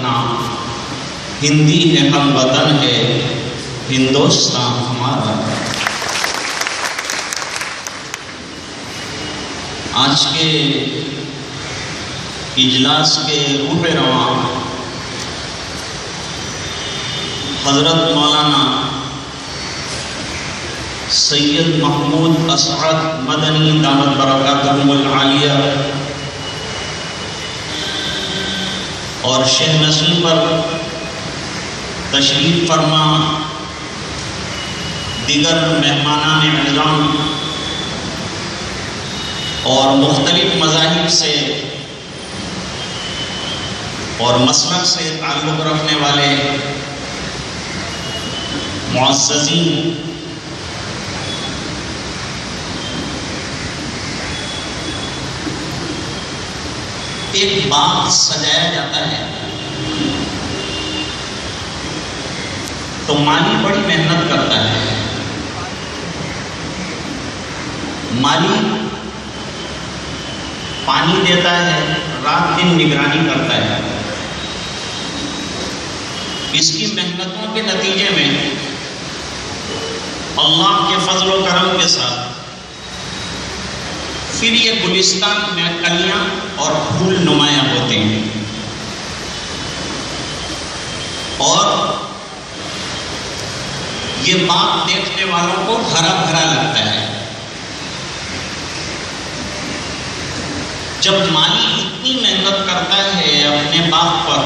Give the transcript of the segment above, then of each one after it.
اپنا، ہندی ہے ہم وطن ہے ہندوستان ہمارا۔ آج کے اجلاس کے روح رواں حضرت مولانا سید محمود اسعد مدنی دامت برکاتہم العالیہ اور شیخ نسیم پر تشریف فرما دیگر مہمانان اعظام اور مختلف مذاہب سے اور مسلک سے تعلق رکھنے والے معززین، ایک باغ سجایا جاتا ہے تو مالی بڑی محنت کرتا ہے، مالی پانی دیتا ہے، رات دن نگرانی کرتا ہے۔ اس کی محنتوں کے نتیجے میں اللہ کے فضل و کرم کے ساتھ پھر یہ گلستان میں کلیاں اور پھول نمایاں ہوتے ہیں اور یہ باغ دیکھنے والوں کو ہرا بھرا لگتا ہے۔ جب مالی اتنی محنت کرتا ہے اپنے باغ پر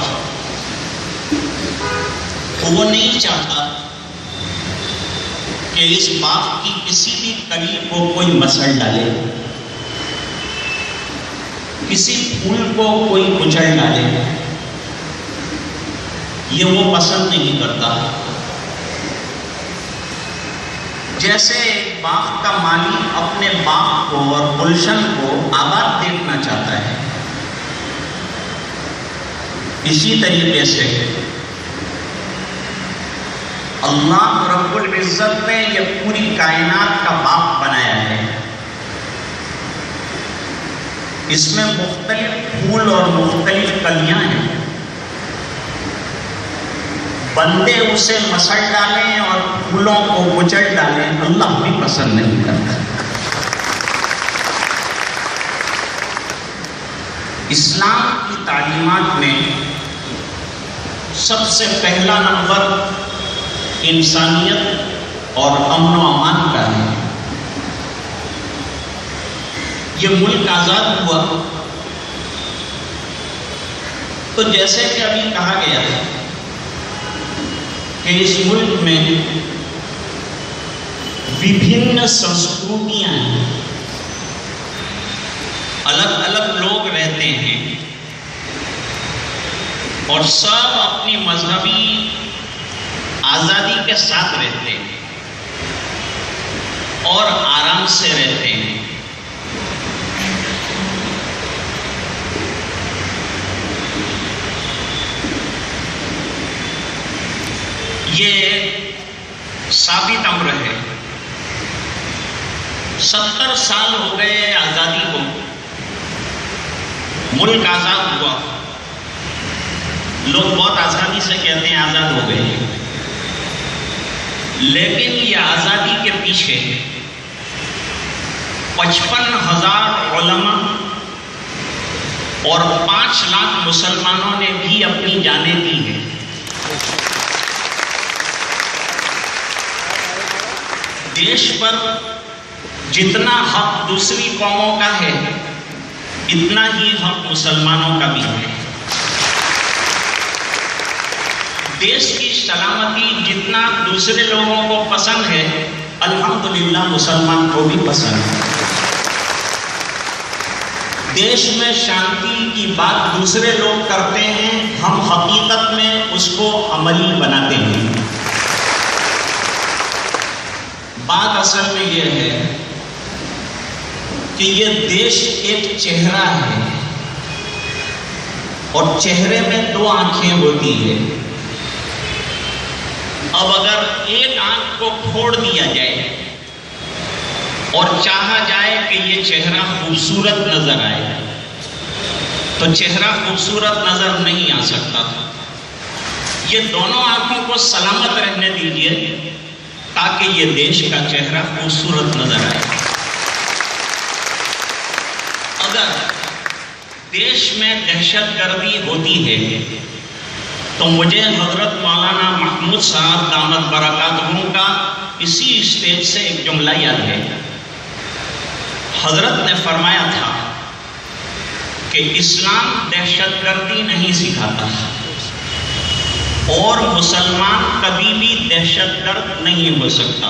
تو وہ نہیں چاہتا کہ اس باغ کی کسی بھی کلی کو کوئی مسل ڈالے، کسی پھول کو کوئی کچل ڈالے، یہ وہ پسند نہیں کرتا۔ جیسے ایک باغ کا مالی اپنے باغ کو اور گلشن کو آباد دیکھنا چاہتا ہے، اسی طریقے سے اللہ رب العزت نے یہ پوری کائنات کا باغ بنایا ہے۔ اس میں مختلف پھول اور مختلف کلیاں ہیں، بندے اسے مسل ڈالیں اور پھولوں کو کچل ڈالیں، اللہ بھی پسند نہیں کرتا۔ اسلام کی تعلیمات میں سب سے پہلا نمبر انسانیت اور امن و امان کا ہے۔ یہ ملک آزاد ہوا تو جیسے کہ ابھی کہا گیا ہے کہ اس ملک میں وبھن سنسکرتیاں ہیں، الگ الگ لوگ رہتے ہیں اور سب اپنی مذہبی آزادی کے ساتھ رہتے ہیں اور آرام سے رہتے ہیں۔ یہ ثابت امر ہے۔ 70 سال ہو گئے آزادی کو، ملک آزاد ہوا، لوگ بہت آسانی سے کہتے ہیں آزاد ہو گئے، لیکن یہ آزادی کے پیچھے 55,000 علماء اور 5 لاکھ مسلمانوں نے بھی اپنی جانیں دی ہیں۔ دیش پر جتنا حق دوسری قوموں کا ہے اتنا ہی حق مسلمانوں کا بھی ہے۔ دیش کی سلامتی جتنا دوسرے لوگوں کو پسند ہے الحمدللہ مسلمان کو بھی پسند ہے۔ دیش میں شانتی کی بات دوسرے لوگ کرتے ہیں، ہم حقیقت میں اس کو عملی بناتے ہیں۔ بات اصل میں یہ ہے کہ یہ دیش ایک چہرہ ہے اور چہرے میں 2 آنکھیں ہوتی ہیں۔ اب اگر ایک آنکھ کو پھوڑ دیا جائے اور چاہا جائے کہ یہ چہرہ خوبصورت نظر آئے تو چہرہ خوبصورت نظر نہیں آ سکتا تھا۔ یہ دونوں آنکھوں کو سلامت رہنے دیجیے تاکہ یہ دیش کا چہرہ خوبصورت نظر آئے۔ اگر دیش میں دہشت گردی ہوتی ہے تو مجھے حضرت مولانا محمود صاحب دامت برکاتہم کا اسی اسٹیج سے ایک جملہ یاد ہے۔ حضرت نے فرمایا تھا کہ اسلام دہشت گردی نہیں سکھاتا اور مسلمان کبھی بھی دہشت گرد نہیں ہو سکتا۔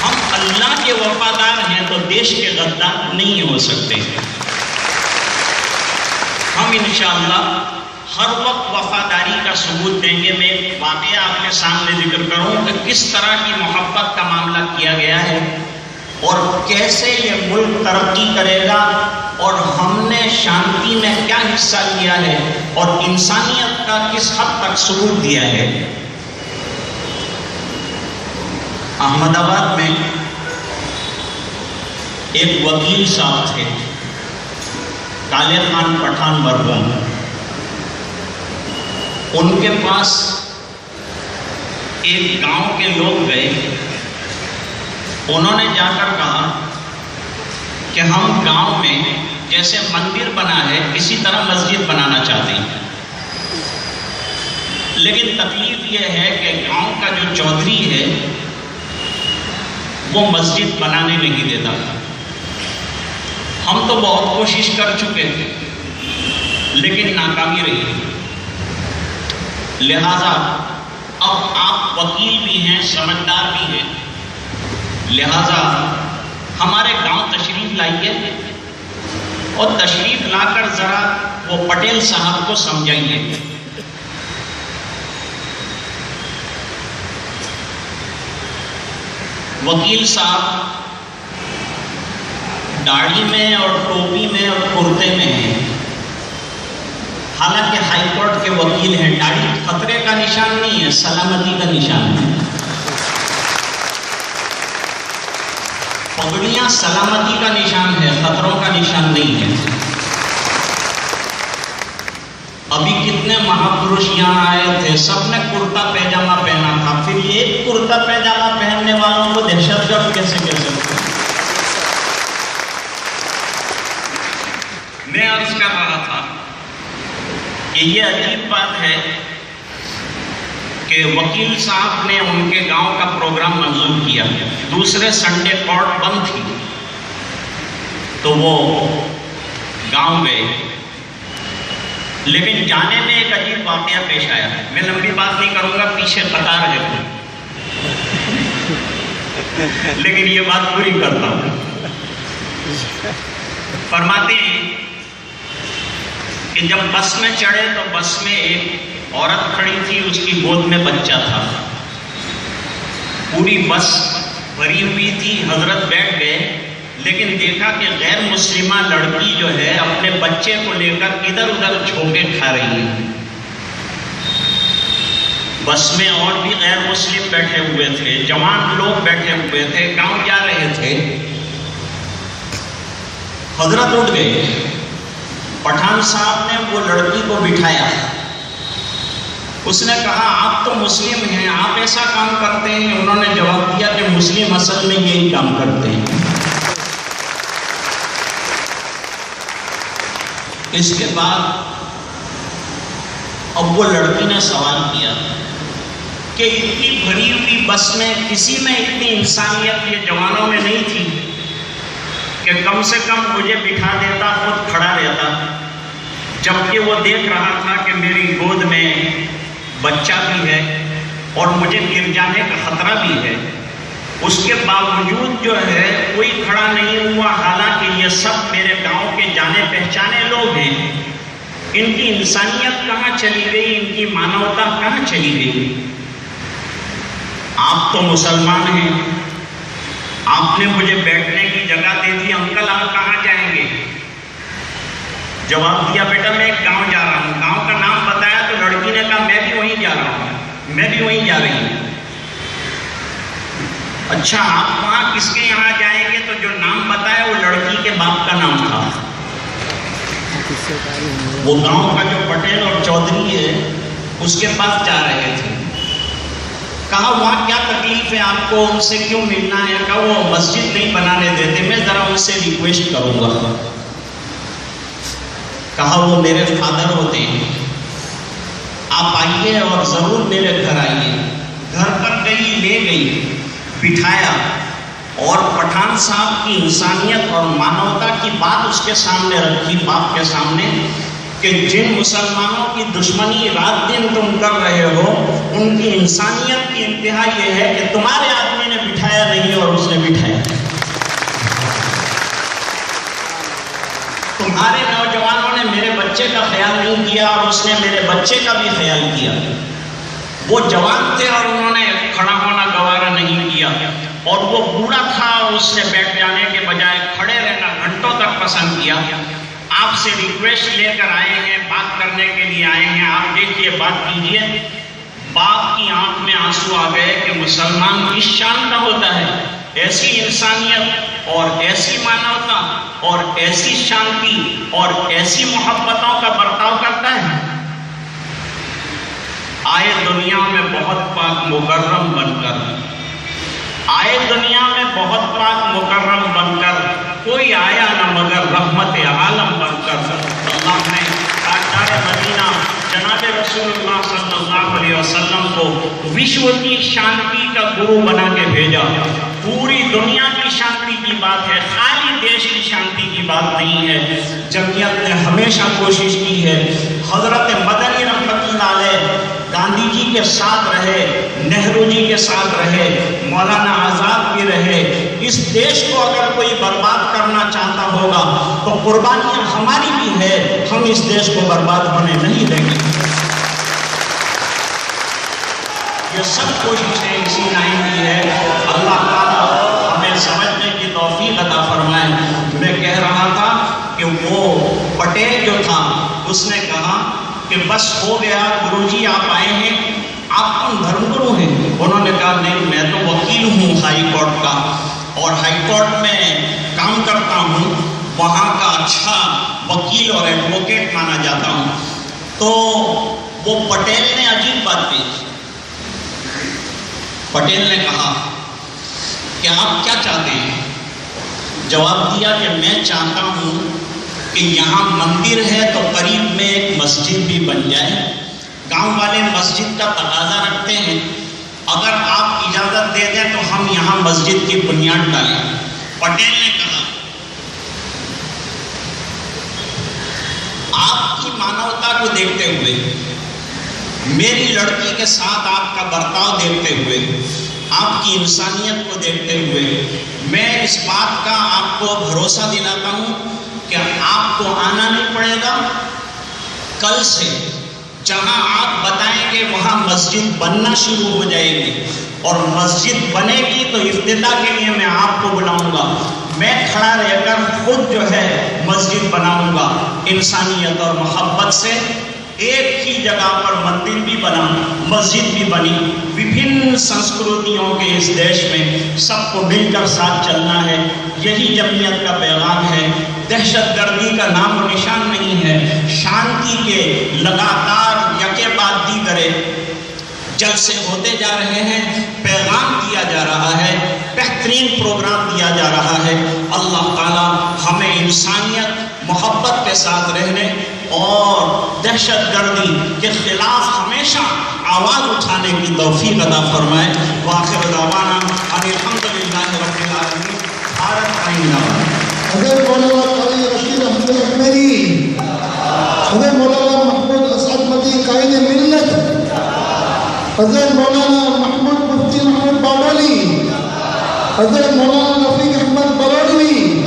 ہم اللہ کے وفادار ہیں تو دیش کے غدار نہیں ہو سکتے۔ ہم انشاءاللہ ہر وقت وفاداری کا ثبوت دیں گے۔ میں ایک واقعہ آپ کے سامنے ذکر کروں کہ کس طرح کی محبت کا معاملہ کیا گیا ہے اور کیسے یہ ملک ترقی کرے گا، اور ہم نے شانتی میں کیا حصہ لیا ہے اور انسانیت کا کس حد تک ثبوت دیا ہے۔ احمد آباد میں ایک وکیل صاحب تھے، کالے خان پٹھان مرحوم۔ ان کے پاس ایک گاؤں کے لوگ گئے، انہوں نے جا کر کہا کہ ہم گاؤں میں جیسے مندر بنا ہے اسی طرح مسجد بنانا چاہتے ہیں، لیکن تکلیف یہ ہے کہ گاؤں کا جو چودھری ہے وہ مسجد بنانے نہیں دیتا۔ ہم تو بہت کوشش کر چکے تھے لیکن ناکامی رہی، لہذا اب آپ وکیل بھی ہیں، سمجھدار بھی ہیں، لہذا ہمارے گاؤں تشریف لائیے اور تشریف لا کر ذرا وہ پٹیل صاحب کو سمجھائیے۔ وکیل صاحب داڑھی میں اور ٹوپی میں اور کرتے میں ہیں، حالانکہ ہائی کورٹ کے وکیل ہیں۔ داڑھی خطرے کا نشان نہیں ہے، سلامتی کا نشان ہے۔ پگڑیاں سلامتی کا نشان ہے، خطروں کا نشان نہیں ہے۔ ابھی کتنے مہاپروش یہاں آئے تھے، سب نے کرتا پیجامہ پہنا تھا، پھر ایک کرتا پیجامہ پہننے والوں کو دہشت گرد کیسے کہہ سکتے ہیں؟ میں عرض کر رہا تھا کہ یہ عجیب بات ہے کہ وکیل صاحب نے ان کے گاؤں کا پروگرام منظور کیا، دوسرے سنڈے کورٹ بند تھی تو وہ گاؤں گئے، لیکن جانے میں ایک عجیب واقعہ پیش آیا۔ میں لمبی بات نہیں کروں گا، پیچھے قطار ہے لیکن یہ بات پوری کرتا ہوں۔ فرماتے ہیں کہ جب بس میں چڑھے تو بس میں ایک عورت کھڑی تھی، اس کی گود میں بچہ تھا، پوری بس بھری ہوئی تھی، حضرت بیٹھ گئے، لیکن دیکھا کہ غیر مسلمہ لڑکی جو ہے اپنے بچے کو لے کر ادھر ادھر جھونکے کھا رہی ہے۔ بس میں اور بھی غیر مسلم بیٹھے ہوئے تھے، جوان لوگ بیٹھے ہوئے تھے، گاؤں جا رہے تھے۔ حضرت اٹھ گئے، پٹھان صاحب نے وہ لڑکی کو بٹھایا، اس نے کہا آپ تو مسلم ہیں، آپ ایسا کام کرتے ہیں؟ انہوں نے جواب دیا کہ مسلم اصل میں یہی کام کرتے ہیں۔ اس کے بعد اب وہ لڑکی نے سوال کیا کہ اتنی بھری ہوئی بس میں کسی میں اتنی انسانیت یہ جوانوں میں نہیں تھی کہ کم سے کم مجھے بٹھا دیتا، خود کھڑا رہتا، جبکہ وہ دیکھ رہا تھا کہ میری گود میں بچہ بھی ہے اور مجھے گر جانے کا خطرہ بھی ہے۔ اس کے باوجود جو ہے کوئی کھڑا نہیں ہوا، حالانکہ یہ سب میرے گاؤں کے جانے پہچانے لوگ ہیں۔ ان کی انسانیت کہاں چلی گئی، ان کی مانوتا کہاں چلی گئی؟ آپ تو مسلمان ہیں، آپ نے مجھے بیٹھنے کی جگہ دے دی، انکل آپ کہاں جائیں گے؟ جواب دیا بیٹا میں ایک گاؤں جا رہا ہوں۔ گاؤں کا نام بتایا تو لڑکی نے کہا میں بھی وہیں جا رہا ہوں، میں بھی وہیں جا رہی ہوں۔ اچھا آپ وہاں کس کے یہاں جائیں گے؟ تو جو نام بتایا وہ لڑکی کے باپ کا نام تھا۔ وہ گاؤں کا جو پٹیل اور چودھری ہے اس کے پاس جا رہے تھے. کہا وہاں کیا تکلیف ہے آپ کو, ان سے کیوں ملنا ہے؟ کہا وہ مسجد نہیں بنانے دیتے, میں ذرا ان سے ریکویسٹ کروں گا. کہا وہ میرے فادر ہوتے ہیں, آپ آئیے اور ضرور میرے گھر آئیے. گھر پر گئی, لے گئی, بٹھایا اور پٹھان صاحب کی انسانیت اور مانوتا کی بات اس کے سامنے رکھی, باپ کے سامنے, کہ جن مسلمانوں کی دشمنی رات دن تم کر رہے ہو, ان کی انسانیت کی انتہا یہ ہے کہ تمہارے آدمی نے بٹھایا نہیں اور اس نے بٹھایا. تمہارے نوجوانوں نے میرے بچے کا خیال نہیں کیا اور اس نے میرے بچے کا بھی خیال کیا. وہ جوان تھے اور انہوں نے کھڑا ہونا گوارا نہیں کیا, اور وہ بوڑھا تھا اور اس نے بیٹھ جانے کے بجائے کھڑے رہنا گھنٹوں تک پسند کیا. آپ سے ریکویسٹ لے کر آئے ہیں, بات کرنے کے لیے آئے ہیں, آپ دیکھیے, بات کیجیے. باپ کی آنکھ میں آنسو آ گئے کہ مسلمان کس شان کا ہوتا ہے, ایسی انسانیت اور ایسی مانوتا اور ایسی شانتی اور ایسی محبتوں کا برتاؤ کرتا ہے. آئے دنیا میں بہت پاک مکرم بن کر, آئے دنیا میں بہت پاک مکرم بن کر, کوئی آیا نہ مگر رحمت عالم بن کر. اللہ نے تاجدار مدینہ جناب رسول اللہ صلی اللہ علیہ وسلم کو وشو کی شانتی کا گرو بنا کے بھیجا. پوری دنیا کی شانتی کی بات ہے, خالی دیش کی شانتی کی بات نہیں ہے. جمعیت نے ہمیشہ کوشش کی ہے. حضرت مدنی رحمت اللہ علیہ گاندھی جی کے ساتھ رہے, نہرو جی کے ساتھ رہے, مولانا آزاد بھی رہے. اس دیش کو اگر کوئی برباد کرنا چاہتا ہوگا تو قربانیاں ہماری بھی ہے, ہم اس دیش کو برباد ہونے نہیں دیں گے. یہ سب کوششیں اسی لائن کی ہے. اللہ تعالیٰ ہمیں سمجھنے کی توفیق عطا فرمائے. میں کہہ رہا تھا کہ وہ پٹیل جو تھا اس نے کہا کہ بس ہو گیا گرو جی, آپ آئے ہیں, آپ کون دھرم گرو ہیں؟ انہوں نے کہا نہیں, میں تو وکیل ہوں ہائی کورٹ کا, اور ہائی کورٹ میں کام کرتا ہوں, وہاں کا اچھا وکیل اور ایڈوکیٹ مانا جاتا ہوں. تو وہ پٹیل نے عجیب بات کی. پٹیل نے کہا کہ آپ کیا چاہتے ہیں؟ جواب دیا کہ میں چاہتا ہوں کہ یہاں مندر ہے تو قریب میں ایک مسجد بھی بن جائے. گاؤں والے مسجد کا تقاضا رکھتے ہیں, اگر آپ اجازت دے دیں تو ہم یہاں مسجد کی بنیاد ڈالیں. پٹیل نے کہا آپ کی مانوتا کو دیکھتے ہوئے, میری لڑکی کے ساتھ آپ کا برتاؤ دیکھتے ہوئے, آپ کی انسانیت کو دیکھتے ہوئے, میں اس بات کا آپ کو بھروسہ دلاتا ہوں کہ آپ کو آنا نہیں پڑے گا. کل سے جہاں آپ بتائیں گے وہاں مسجد بننا شروع ہو جائے گی, اور مسجد بنے گی تو افتتاح کے لیے میں آپ کو بلاؤں گا. میں کھڑا رہ کر خود جو ہے مسجد بناؤں گا. انسانیت اور محبت سے ایک ہی جگہ پر مندر بھی بنا, مسجد بھی بنی. وبھن سنسکرتیوں کے اس دیش میں سب کو مل کر ساتھ چلنا ہے. یہی جمعیت کا پیغام ہے. دہشت گردی کا نام و نشان نہیں ہے. شانتی کے لگاتار یکے بعد دیگرے جلسے ہوتے جا رہے ہیں, پیغام دیا جا رہا ہے, بہترین پروگرام دیا جا رہا ہے. اللہ تعالیٰ ہمیں انسانیت محبت کے ساتھ رہنے اور دہشت گردی کے خلاف ہمیشہ آواز اٹھانے کی توفیق عطا فرمائے. وآخر دعوانا ان الحمدللہ رب العالمین. بھارت ماتا. حضرت مولانا قاری رشید احمد احمدی, حضرت مولانا محمود اسعد مدی قائد ملت, حضرت مولانا محمود مفتی محمد باولی, حضرت مولانا رفیق احمد بلودوی,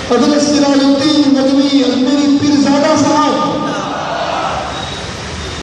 حضرت سراج الدین ندوی اجمیری پیرزادہ صاحب,